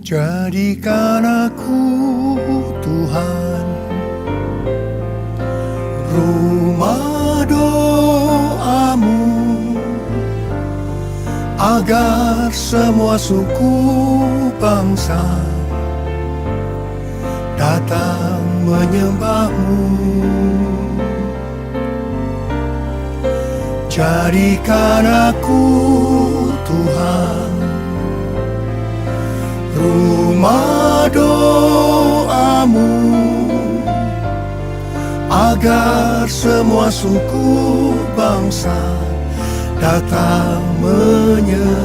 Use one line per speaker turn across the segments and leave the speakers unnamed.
Jadikan aku Tuhan rumah doamu, agar semua suku bangsa datang menyembahmu. Jadikan aku Tuhan rumah doamu, agar semua suku bangsa datang menyembahmu.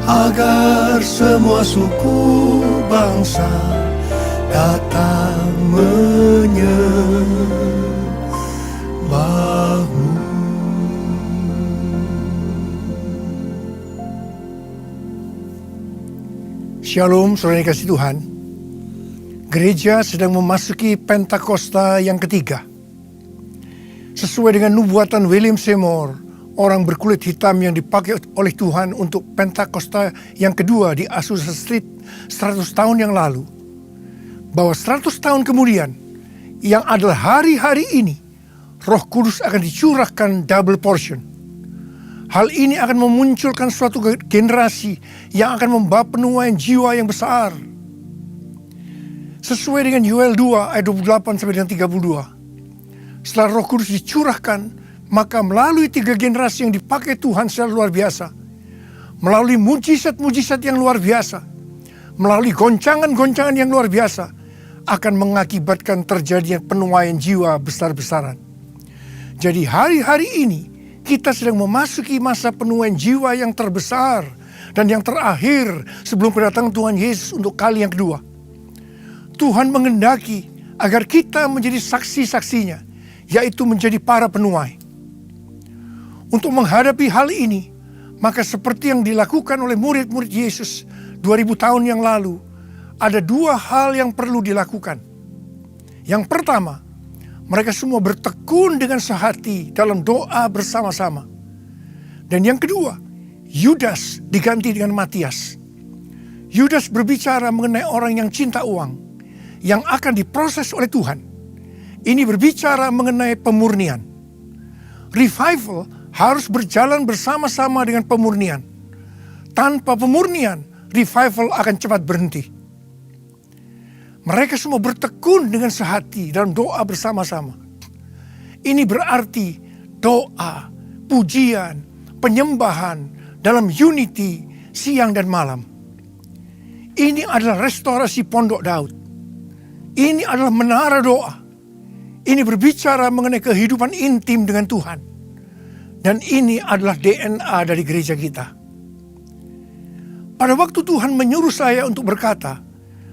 Agar semua suku bangsa datang menyembahmu. Shalom, saudara yang kasih Tuhan. Gereja sedang memasuki Pentakosta yang ketiga. Sesuai dengan nubuatan William Seymour, orang berkulit hitam yang dipakai oleh Tuhan untuk Pentakosta yang kedua di Azusa Street 100 tahun yang lalu, bahwa 100 tahun kemudian, yang adalah hari-hari ini, Roh Kudus akan dicurahkan double portion. Hal ini akan memunculkan suatu generasi yang akan membawa penuaian jiwa yang besar. Sesuai dengan Yoel 2 ayat 28 sampai dengan 32. Setelah Roh Kudus dicurahkan, maka melalui 3 generasi yang dipakai Tuhan secara luar biasa, melalui mujizat-mujizat yang luar biasa, melalui goncangan-goncangan yang luar biasa, akan mengakibatkan terjadinya penuaian jiwa besar-besaran. Jadi hari-hari ini kita sedang memasuki masa penuaian jiwa yang terbesar dan yang terakhir sebelum kedatangan Tuhan Yesus untuk kali yang kedua. Tuhan mengendaki agar kita menjadi saksi-saksinya, yaitu menjadi para penuai. Untuk menghadapi hal ini, maka seperti yang dilakukan oleh murid-murid Yesus 2000 tahun yang lalu, ada 2 hal yang perlu dilakukan. Yang pertama, mereka semua bertekun dengan sehati dalam doa bersama-sama. Dan yang kedua, Yudas diganti dengan Matias. Yudas berbicara mengenai orang yang cinta uang, yang akan diproses oleh Tuhan. Ini berbicara mengenai pemurnian. Revival harus berjalan bersama-sama dengan pemurnian. Tanpa pemurnian, revival akan cepat berhenti. Mereka semua bertekun dengan sehati dalam doa bersama-sama. Ini berarti doa, pujian, penyembahan dalam unity siang dan malam. Ini adalah restorasi Pondok Daud. Ini adalah menara doa. Ini berbicara mengenai kehidupan intim dengan Tuhan. Dan ini adalah DNA dari gereja kita. Pada waktu Tuhan menyuruh saya untuk berkata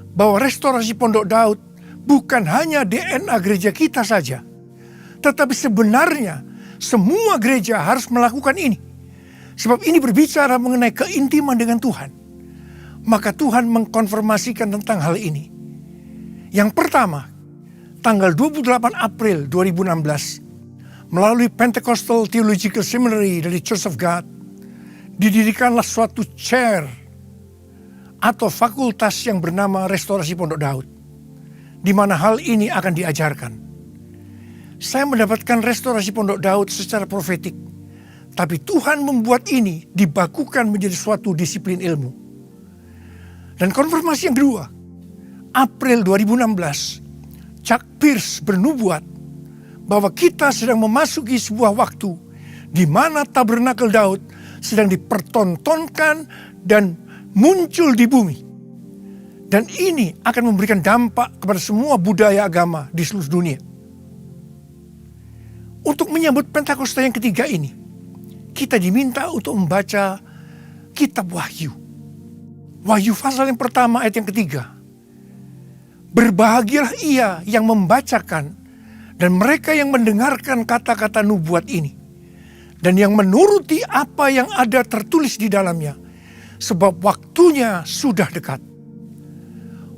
bahwa restorasi Pondok Daud bukan hanya DNA gereja kita saja, tetapi sebenarnya semua gereja harus melakukan ini. Sebab ini berbicara mengenai keintiman dengan Tuhan. Maka Tuhan mengkonfirmasikan tentang hal ini. Yang pertama, tanggal 28 April 2016, melalui Pentecostal Theological Seminary dari Church of God, didirikanlah suatu chair atau fakultas yang bernama Restorasi Pondok Daud, di mana hal ini akan diajarkan. Saya mendapatkan Restorasi Pondok Daud secara profetik, tapi Tuhan membuat ini dibakukan menjadi suatu disiplin ilmu. Dan konfirmasi yang kedua, April 2016, Chuck Pierce bernubuat bahwa kita sedang memasuki sebuah waktu di mana tabernakel Daud sedang dipertontonkan dan muncul di bumi. Dan ini akan memberikan dampak kepada semua budaya agama di seluruh dunia. Untuk menyambut Pentakosta yang ketiga ini, kita diminta untuk membaca kitab Wahyu. Wahyu pasal yang pertama ayat yang ketiga. Berbahagialah ia yang membacakan dan mereka yang mendengarkan kata-kata nubuat ini, dan yang menuruti apa yang ada tertulis di dalamnya, sebab waktunya sudah dekat.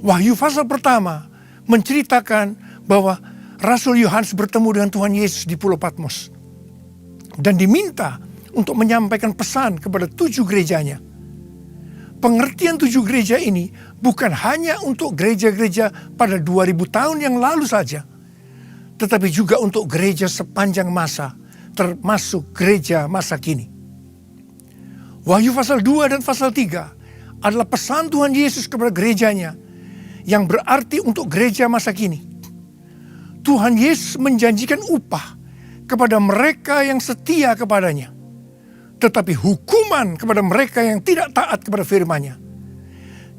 Wahyu pasal pertama menceritakan bahwa Rasul Yohanes bertemu dengan Tuhan Yesus di Pulau Patmos. Dan diminta untuk menyampaikan pesan kepada 7 gerejanya. Pengertian 7 gereja ini bukan hanya untuk gereja-gereja pada 2000 tahun yang lalu saja, tetapi juga untuk gereja sepanjang masa, termasuk gereja masa kini. Wahyu pasal 2 dan pasal 3 adalah pesan Tuhan Yesus kepada gerejanya yang berarti untuk gereja masa kini. Tuhan Yesus menjanjikan upah kepada mereka yang setia kepadanya, tetapi hukuman kepada mereka yang tidak taat kepada firman-Nya.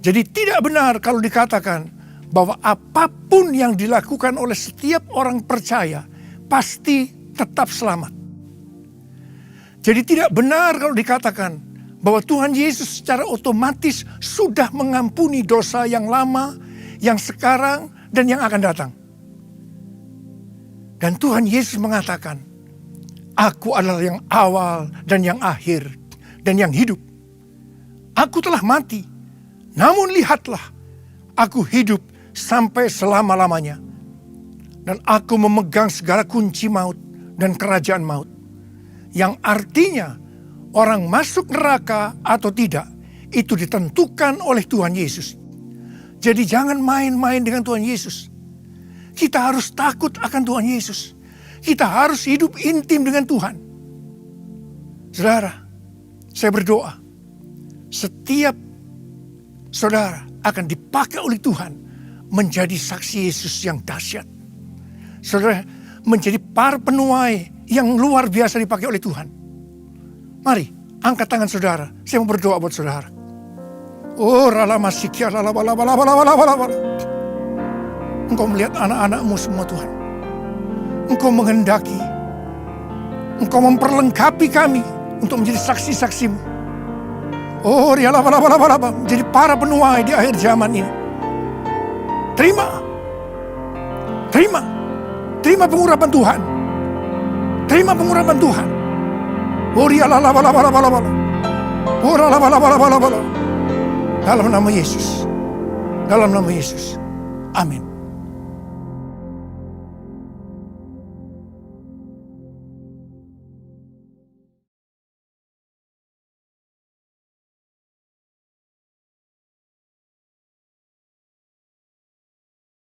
Jadi tidak benar kalau dikatakan bahwa apapun yang dilakukan oleh setiap orang percaya pasti tetap selamat. Jadi tidak benar kalau dikatakan bahwa Tuhan Yesus secara otomatis sudah mengampuni dosa yang lama, yang sekarang, dan yang akan datang. Dan Tuhan Yesus mengatakan, Aku adalah yang awal dan yang akhir dan yang hidup. Aku telah mati, namun lihatlah, aku hidup sampai selama-lamanya. Dan aku memegang segala kunci maut dan kerajaan maut. Yang artinya, orang masuk neraka atau tidak, itu ditentukan oleh Tuhan Yesus. Jadi jangan main-main dengan Tuhan Yesus. Kita harus takut akan Tuhan Yesus. Kita harus hidup intim dengan Tuhan. Saudara, saya berdoa, setiap saudara akan dipakai oleh Tuhan menjadi saksi Yesus yang dahsyat. Saudara, menjadi para penuai yang luar biasa dipakai oleh Tuhan. Mari, angkat tangan saudara. Saya mau berdoa buat saudara. Oh, Engkau melihat anak-anak-Mu semua, Tuhan. Engkau menghendaki, Engkau memperlengkapi kami untuk menjadi saksi-saksi-Mu. Oh, menjadi para penuai di akhir zaman ini. Terima pengurapan Tuhan. Terima pengurapan Tuhan. Dalam nama Yesus. Dalam nama Yesus. Amin.